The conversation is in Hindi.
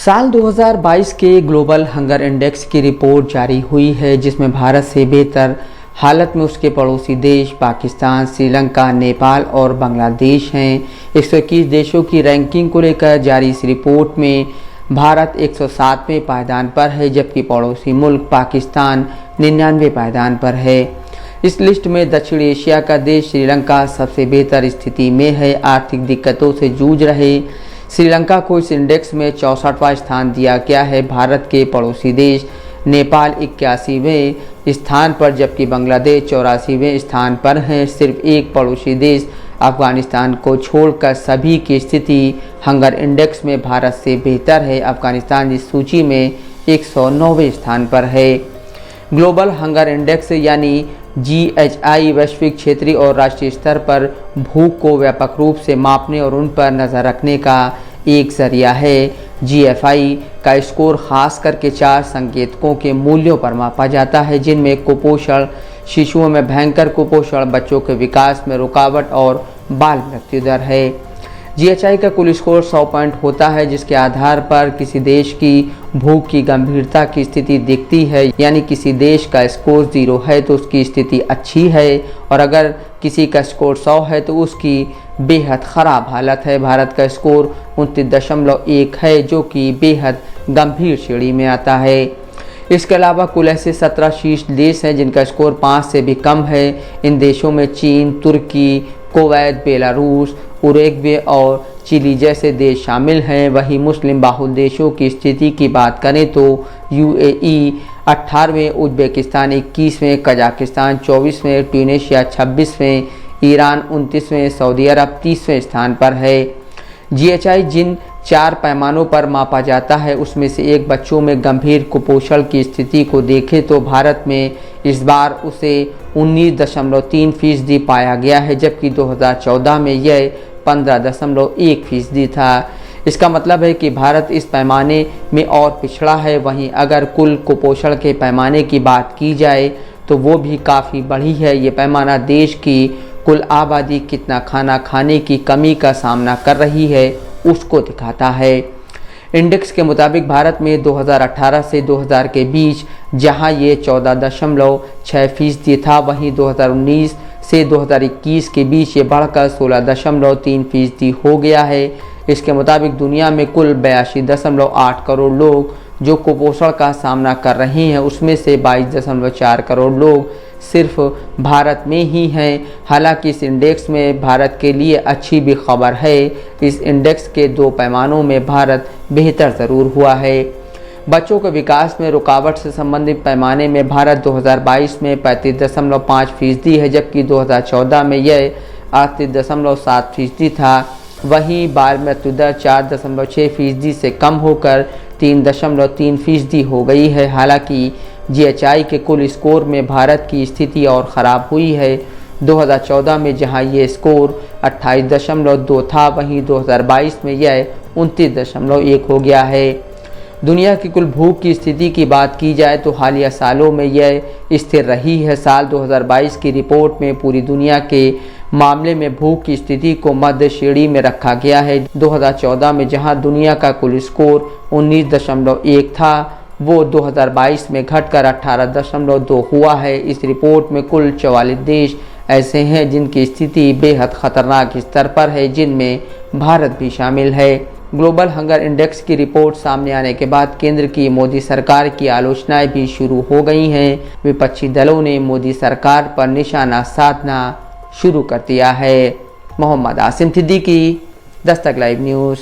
साल 2022 के ग्लोबल हंगर इंडेक्स की रिपोर्ट जारी हुई है, जिसमें भारत से बेहतर हालत में उसके पड़ोसी देश पाकिस्तान, श्रीलंका, नेपाल और बांग्लादेश हैं। 121 देशों की रैंकिंग को लेकर जारी इस रिपोर्ट में भारत 107वें पायदान पर है, जबकि पड़ोसी मुल्क पाकिस्तान 99वें पायदान पर है। इस लिस्ट में दक्षिण एशिया का देश श्रीलंका सबसे बेहतर स्थिति में है। आर्थिक दिक्कतों से जूझ रहे श्रीलंका को इस इंडेक्स में 64वां स्थान दिया गया है। भारत के पड़ोसी देश नेपाल 81वें स्थान पर, जबकि बांग्लादेश 84वें स्थान पर है। सिर्फ एक पड़ोसी देश अफगानिस्तान को छोड़कर सभी की स्थिति हंगर इंडेक्स में भारत से बेहतर है। अफगानिस्तान इस सूची में 109वें स्थान पर है। ग्लोबल हंगर इंडेक्स यानी GHI वैश्विक, क्षेत्रीय और राष्ट्रीय स्तर पर भूख को व्यापक रूप से मापने और उन पर नज़र रखने का एक जरिया है। GFI का स्कोर खास करके 4 संकेतकों के मूल्यों पर मापा जाता है, जिनमें कुपोषण, शिशुओं में भयंकर कुपोषण, बच्चों के विकास में रुकावट और बाल मृत्यु दर है। GHI का कुल स्कोर 100 पॉइंट होता है, जिसके आधार पर किसी देश की भूख की गंभीरता की स्थिति दिखती है। यानी किसी देश का स्कोर 0 है तो उसकी स्थिति अच्छी है, और अगर किसी का स्कोर 100 है तो उसकी बेहद ख़राब हालत है। भारत का स्कोर 29.1 है, जो कि बेहद गंभीर श्रेणी में आता है। इसके अलावा कुल ऐसे 17 शीर्ष देश हैं जिनका स्कोर 5 से भी कम है। इन देशों में चीन, तुर्की, कुवैत, बेलारूस, उरुग्वे और चिली जैसे देश शामिल हैं। वहीं मुस्लिम बाहुल देशों की स्थिति की बात करें तो UAE 18वें, उज्बेकिस्तान 21वें, कजाकिस्तान 24वें, ट्यूनीशिया 26वें, ईरान 29वें, सऊदी अरब 30वें स्थान पर है। GHI जिन 4 पैमानों पर मापा जाता है उसमें से एक बच्चों में गंभीर कुपोषण की स्थिति को देखें तो भारत में इस बार उसे 19.3% पाया गया है, जबकि 2014 में यह 15.1% था। इसका मतलब है कि भारत इस पैमाने में और पिछड़ा है। वहीं अगर कुल कुपोषण के पैमाने की बात की जाए तो वो भी काफ़ी बड़ी है। ये पैमाना देश की कुल आबादी कितना खाना खाने की कमी का सामना कर रही है उसको दिखाता है। इंडेक्स के मुताबिक भारत में 2018 से 2000 के बीच जहां ये 14.6% था, वहीं 2019 से 2021 के बीच ये बढ़कर 16.3% हो गया है। इसके मुताबिक दुनिया में कुल 82.8 करोड़ लोग जो कुपोषण का सामना कर रहे हैं, उसमें से 22.4 करोड़ लोग सिर्फ भारत में ही हैं। हालांकि इस इंडेक्स में भारत के लिए अच्छी भी खबर है। इस इंडेक्स के 2 पैमानों में भारत बेहतर ज़रूर हुआ है। बच्चों के विकास में रुकावट से संबंधित पैमाने में भारत 2022 में 35.5% है, जबकि 2014 में यह 38.7% था। वहीं बाल मृत्यु दर 4.6% से कम होकर 3.3% हो गई है। हालांकि GHI के कुल स्कोर में भारत की स्थिति और ख़राब हुई है। 2014 में जहां ये स्कोर 28.2 था, वहीं 2022 में यह 29.1 हो गया है। दुनिया की कुल भूख की स्थिति की बात की जाए तो हालिया सालों में यह स्थिर रही है। साल 2022 की रिपोर्ट में पूरी दुनिया के मामले में भूख की स्थिति को मध्य श्रेणी में रखा गया है। 2014 में जहां दुनिया का कुल स्कोर 19.1 था, वो 2022 में घटकर 18.2 हुआ है। इस रिपोर्ट में कुल 44 देश ऐसे हैं जिनकी स्थिति बेहद खतरनाक स्तर पर है, जिनमें भारत भी शामिल है। ग्लोबल हंगर इंडेक्स की रिपोर्ट सामने आने के बाद केंद्र की मोदी सरकार की आलोचनाएं भी शुरू हो गई हैं। विपक्षी दलों ने मोदी सरकार पर निशाना साधना शुरू कर दिया है। Mohammad Asim Siddiqui, Dastak live news.